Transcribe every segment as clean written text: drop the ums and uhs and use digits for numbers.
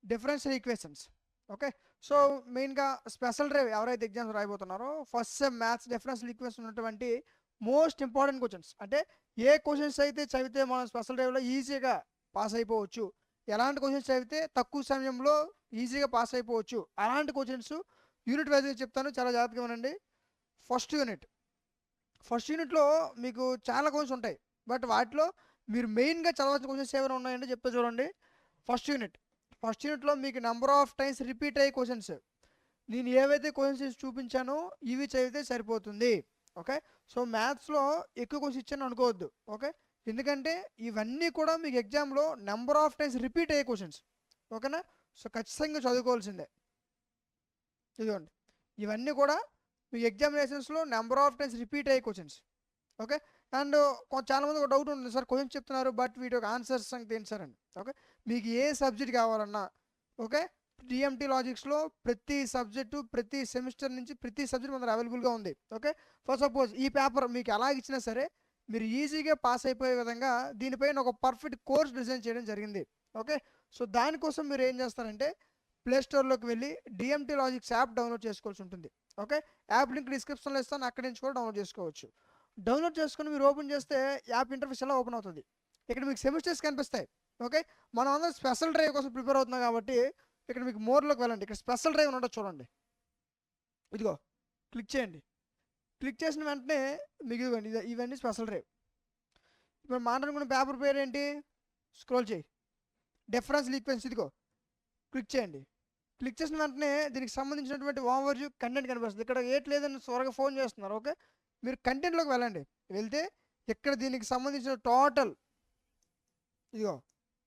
Differential equations. Okay. So మెయిన్గా special drive ఎవరైతే exams రాయబోతున్నారో first sem maths differential equation ఉన్నటువంటి మోస్ట్ ఇంపార్టెంట్ క్వశ్చన్స్. అంటే ఏ క్వశ్చన్స్ అయితే చదివితే మనం స్పెషల్ డ్రైవ్లో ఈజీగా పాస్ అయిపోవచ్చు, ఎలాంటి క్వశ్చన్స్ చదివితే తక్కువ సమయంలో ఈజీగా పాస్ అయిపోవచ్చు, అలాంటి క్వశ్చన్స్ యూనిట్ వైజ్గా చెప్తాను, చాలా జాగ్రత్తగా వినండి. ఫస్ట్ యూనిట్లో మీకు చాలా క్వశ్చన్స్ ఉంటాయి, బట్ వాటిలో మీరు మెయిన్గా చదవాల్సిన క్వశ్చన్స్ ఏమైనా ఉన్నాయంటే చెప్తా చూడండి. ఫస్ట్ యూనిట్లో మీకు నెంబర్ ఆఫ్ టైమ్స్ రిపీట్ అయ్యే క్వశ్చన్స్, నేను ఏవైతే క్వశ్చన్స్ చూపించానో ఇవి చదివితే సరిపోతుంది. ఓకే. సో మ్యాథ్స్లో ఎక్కువ క్వశ్చన్స్ ఇచ్చాను అనుకోవద్దు. ఓకే. ఎందుకంటే ఇవన్నీ కూడా మీకు ఎగ్జామ్లో నెంబర్ ఆఫ్ టైమ్స్ రిపీట్ అయ్యే క్వశ్చన్స్. ఓకేనా. సో ఖచ్చితంగా చదువుకోవాల్సిందే. ఇదిగోండి, ఇవన్నీ కూడా మీ ఎగ్జామినేషన్స్లో నెంబర్ ఆఫ్ టైమ్స్ రిపీట్ అయ్యే క్వశ్చన్స్. ఓకే. అండ్ చాలామంది ఒక డౌట్ ఉంది, సార్ క్వశ్చన్ చెప్తున్నారు బట్ వీటి ఒక ఆన్సర్స్ సంగతి ఏంటి సార్ అని. ఓకే. మీకు ఏ సబ్జెక్ట్ కావాలన్నా, ఓకే, డిఎంటీ లాజిక్స్లో ప్రతి సబ్జెక్టు ప్రతి సెమిస్టర్ నుంచి ప్రతి సబ్జెక్ట్ మన అవైలబుల్గా ఉంది. ఓకే. ఫర్ సపోజ్ ఈ పేపర్ మీకు ఎలా ఇచ్చినా సరే మీరు ఈజీగా పాస్ అయిపోయే విధంగా దీనిపైన ఒక పర్ఫెక్ట్ కోర్స్ డిజైన్ చేయడం జరిగింది. ఓకే. సో దానికోసం మీరు ఏం చేస్తారంటే ప్లేస్టోర్లోకి వెళ్ళి డిఎంటీ లాజిక్స్ యాప్ డౌన్లోడ్ చేసుకోవాల్సి ఉంటుంది. ఓకే. యాప్ లింక్ డిస్క్రిప్షన్లో ఇస్తాను, అక్కడి నుంచి కూడా డౌన్లోడ్ చేసుకోవచ్చు. డౌన్లోడ్ చేసుకుని మీరు ఓపెన్ చేస్తే యాప్ ఇంటర్ఫేస్ ఎలా ఓపెన్ అవుతుంది. ఇక్కడ మీకు సెమిస్టర్స్ కనిపిస్తాయి. ఓకే. మనం అందరం స్పెషల్ డ్రైవ్ కోసం ప్రిపేర్ అవుతున్నాం కాబట్టి ఇక్కడ మీకు మోర్లోకి వెళ్ళండి. ఇక్కడ స్పెషల్ డ్రైవ్ ఉండదు చూడండి, ఇదిగో క్లిక్ చేయండి. క్లిక్ చేసిన వెంటనే మీకు ఇదిగోండి ఇవన్నీ స్పెషల్ డ్రైవ్. ఇప్పుడు మాట్లాడుకున్న పేపర్ పేరు ఏంటి, స్క్రోల్ చేయి, డిఫరెన్షియల్ ఈక్వేషన్స్, ఇదిగో క్లిక్ చేయండి. క్లిక్ చేసిన వెంటనే దీనికి సంబంధించినటువంటి ఓవర్ వ్యూ కంటెంట్ కనిపిస్తుంది. ఇక్కడ ఏట్ లేదని త్వరగా ఫోన్ చేస్తున్నారు. ఓకే. మీరు కంటెంట్లోకి వెళ్ళండి. వెళ్తే ఇక్కడ దీనికి సంబంధించిన టోటల్, ఇదిగో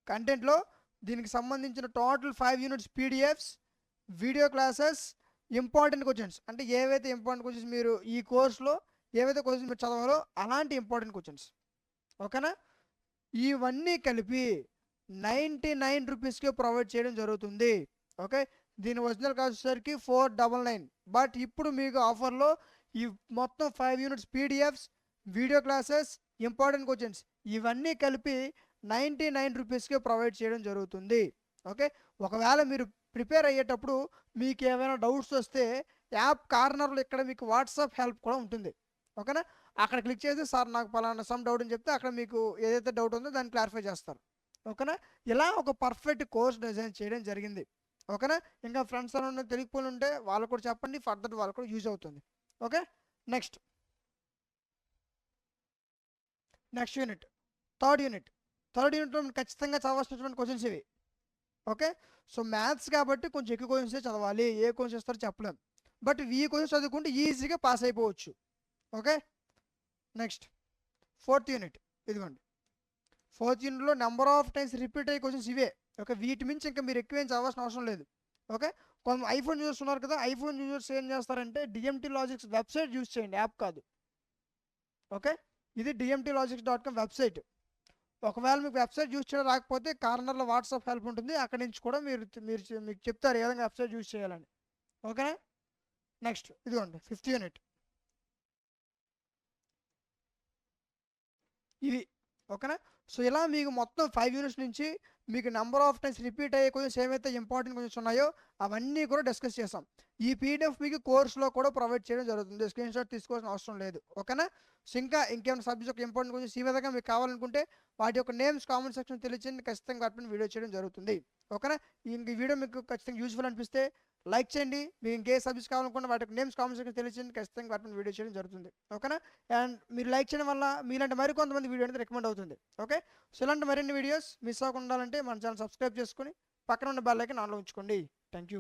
కంటెంట్లో దీనికి సంబంధించిన total 5 units PDFs, video classes, important questions, అంటే ఏవైతే ఇంపార్టెంట్ క్వశ్చన్స్ మీరు ఈ కోర్సులో ఏవైతే క్వశ్చన్స్ మీరు చదవాలో అలాంటి ఇంపార్టెంట్ క్వశ్చన్స్. ఓకేనా. ఇవన్నీ కలిపి 99 రూపీస్కి ప్రొవైడ్ చేయడం జరుగుతుంది. ఓకే. దీని ఒరిజినల్ కాస్ట్ వచ్చేసరికి 499. బట్ ఇప్పుడు మీకు ఆఫర్లో ఈ మొత్తం 5 units PDFs, video classes, important questions ఇవన్నీ కలిపి 99 రూపీస్కి ప్రొవైడ్ చేయడం జరుగుతుంది. ఓకే. ఒకవేళ మీరు ప్రిపేర్ అయ్యేటప్పుడు మీకు ఏమైనా డౌట్స్ వస్తే యాప్ కార్నర్లో ఇక్కడ మీకు వాట్సాప్ హెల్ప్ కూడా ఉంటుంది. ఓకేనా. అక్కడ క్లిక్ చేసి సార్ నాకు పలానా సమ్ డౌట్ అని చెప్తే అక్కడ మీకు ఏదైతే డౌట్ ఉందో దాన్ని క్లారిఫై చేస్తారు. ఓకేనా. ఇలా ఒక పర్ఫెక్ట్ కోర్స్ డిజైన్ చేయడం జరిగింది. ఓకేనా. ఇంకా ఫ్రెండ్స్ అలా తెలియకపోయి ఉంటే వాళ్ళు కూడా చెప్పండి, ఫర్దర్ వాళ్ళు కూడా యూజ్ అవుతుంది. ఓకే. నెక్స్ట్ యూనిట్, థర్డ్ యూనిట్లో ఖచ్చితంగా చదవాల్సినటువంటి క్వశ్చన్స్ ఇవి. ఓకే. సో మ్యాథ్స్ కాబట్టి కొంచెం ఎక్కువ క్వశ్చన్స్ చదవాలి, ఏ క్వశ్చన్స్ ఇస్తారో చెప్పలేం, బట్ ఈ క్వశ్చన్స్ చదువుకుంటే ఈజీగా పాస్ అయిపోవచ్చు. ఓకే. నెక్స్ట్ ఫోర్త్ యూనిట్, ఇదిగోండి ఫోర్త్ యూనిట్లో నెంబర్ ఆఫ్ టైమ్స్ రిపీట్ అయ్యే క్వశ్చన్స్ ఇవే. ఓకే. వీటి మించి ఇంకా మీరు ఎక్కువ ఏం చదవాల్సిన అవసరం లేదు. ఓకే. కొంత ఐఫోన్ యూజర్స్ ఉన్నారు కదా, ఐఫోన్ యూజర్స్ ఏం చేస్తారంటే డిఎంటీ లాజిక్స్ వెబ్సైట్ యూజ్ చేయండి, యాప్ కాదు. ఓకే. ఇది dmtlogics.com వెబ్సైట్. ఒకవేళ మీకు వెబ్సైట్ యూజ్ చేయడం రాకపోతే కార్నర్లో వాట్సాప్ హెల్ప్ ఉంటుంది, అక్కడి నుంచి కూడా మీకు చెప్తారు ఏ విధంగా వెబ్సైట్ యూజ్ చేయాలని. ఓకేనా. నెక్స్ట్ ఇదిగోండి ఫిఫ్త్ యూనిట్, ఇది. ఓకేనా. సో ఇలా మీకు మొత్తం 5 యూనిట్స్ నుంచి మీకు నెంబర్ ఆఫ్ టైమ్స్ రిపీట్ అయ్యే క్వశ్చన్స్ ఏవైతే ఇంపార్టెంట్ క్వశ్చన్స్ ఉన్నాయో అవన్నీ కూడా డిస్కస్ చేస్తాం. ఈ పీడిఎఫ్ మీకు కోర్సులో కూడా ప్రొవైడ్ చేయడం జరుగుతుంది, స్క్రీన్ షాట్ తీసుకోవాల్సిన అవసరం లేదు. ఓకేనా. సో ఇంకేమైనా సబ్జెక్ట్ ఇంపార్టెంట్ క్వశ్చన్స్ ఈ విధంగా మీకు కావాలనుకుంటే వాటి యొక్క నేమ్స్ కామెంట్ సెక్షన్ తెలియచేయండి, ఖచ్చితంగా వాటిని వీడియో చేయడం జరుగుతుంది. ఓకేనా. ఈ వీడియో మీకు ఖచ్చితంగా యూజ్ఫుల్ అనిపిస్తే లైక్ చేయండి. మీకు ఇంకే సబ్జెక్ట్స్ కావాలనుకుంటే వాటి యొక్క నేమ్స్ కామెంట్ సెక్షన్ తెలియచేయండి, ఖచ్చితంగా వాటిని వీడియో చేయడం జరుగుతుంది. ఓకేనా. అండ్ మీరు లైక్ చేయడం వల్ల మీలాంటి మరికొంతమంది వీడియో అనేది రికమెండ్ అవుతుంది. ఓకే. సో ఇలాంటి మరిన్ని వీడియోస్ మిస్ అవ్వకుండా ఉండాలంటే మన ఛానల్ సబ్స్క్రైబ్ చేసుకుని పక్కన ఉన్న బెల్ ఐకాన్ ఆన్లో ఉంచుకోండి. Thank you.